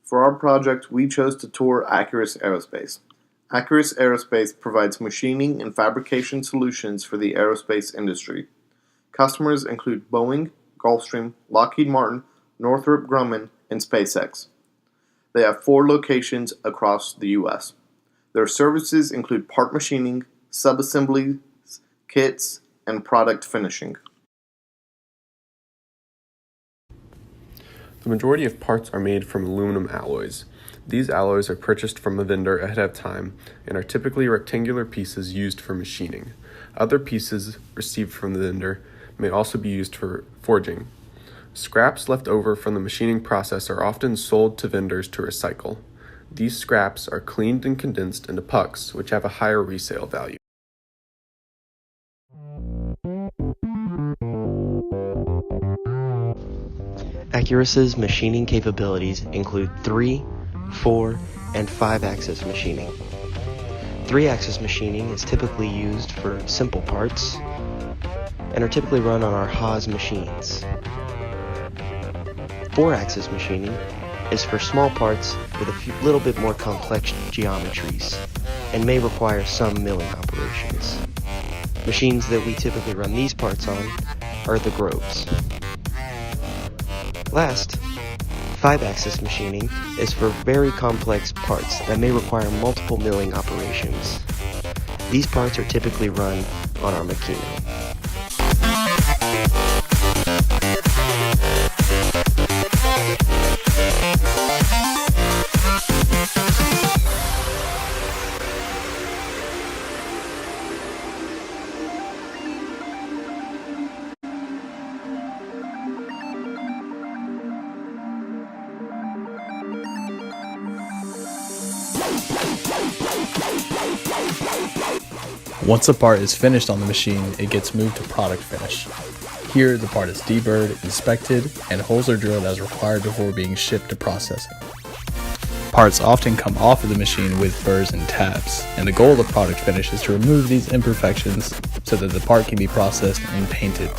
For our project, we chose to tour Accurus Aerospace. Accurus Aerospace provides machining and fabrication solutions for the aerospace industry. Customers include Boeing, Gulfstream, Lockheed Martin, Northrop Grumman, and SpaceX. They have 4 locations across the U.S. Their services include part machining, sub-assemblies, kits, and product finishing. The majority of parts are made from aluminum alloys. These alloys are purchased from a vendor ahead of time and are typically rectangular pieces used for machining. Other pieces received from the vendor may also be used for forging. Scraps left over from the machining process are often sold to vendors to recycle. These scraps are cleaned and condensed into pucks, which have a higher resale value. Accurus's machining capabilities include 3, 4, and 5-axis machining. 3-axis machining is typically used for simple parts and are typically run on our Haas machines. 4-axis machining is for small parts with a little bit more complex geometries and may require some milling operations. Machines that we typically run these parts on are the Groves. Last, 5-axis machining is for very complex parts that may require multiple milling operations. These parts are typically run on our Makino. Once a part is finished on the machine, it gets moved to product finish. Here, the part is deburred, inspected, and holes are drilled as required before being shipped to processing. Parts often come off of the machine with burrs and tabs, and the goal of product finish is to remove these imperfections so that the part can be processed and painted.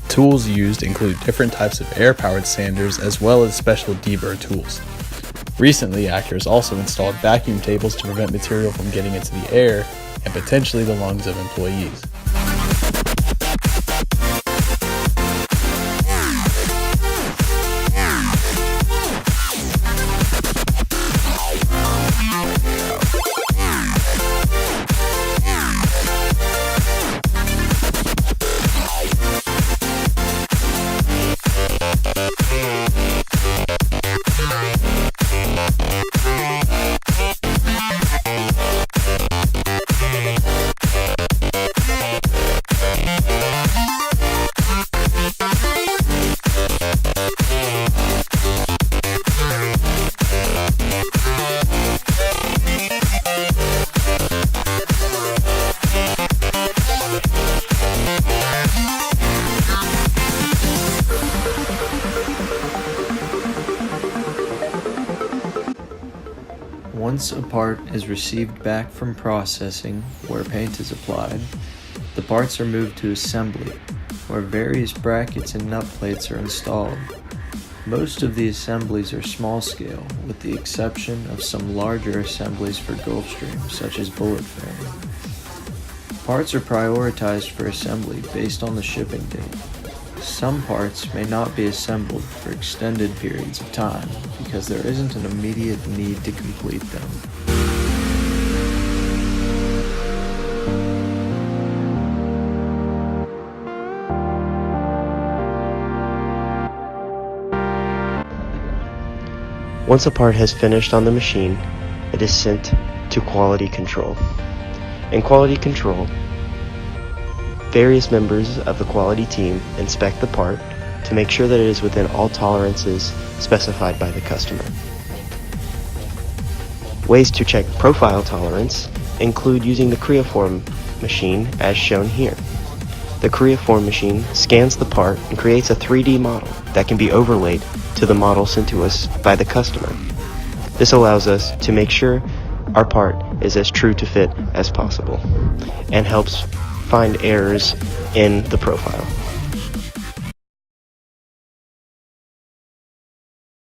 Tools used include different types of air-powered sanders as well as special deburr tools. Recently, Accurus also installed vacuum tables to prevent material from getting into the air and potentially the lungs of employees. Once a part is received back from processing, where paint is applied, the parts are moved to assembly, where various brackets and nut plates are installed. Most of the assemblies are small scale, with the exception of some larger assemblies for Gulfstream, such as bullet fairing. Parts are prioritized for assembly based on the shipping date. Some parts may not be assembled for extended periods of time because there isn't an immediate need to complete them. Once a part has finished on the machine, it is sent to quality control. In quality control, various members of the quality team inspect the part to make sure that it is within all tolerances specified by the customer. Ways to check profile tolerance include using the Creaform machine as shown here. The Creaform machine scans the part and creates a 3D model that can be overlaid to the model sent to us by the customer. This allows us to make sure our part is as true to fit as possible and helps find errors in the profile.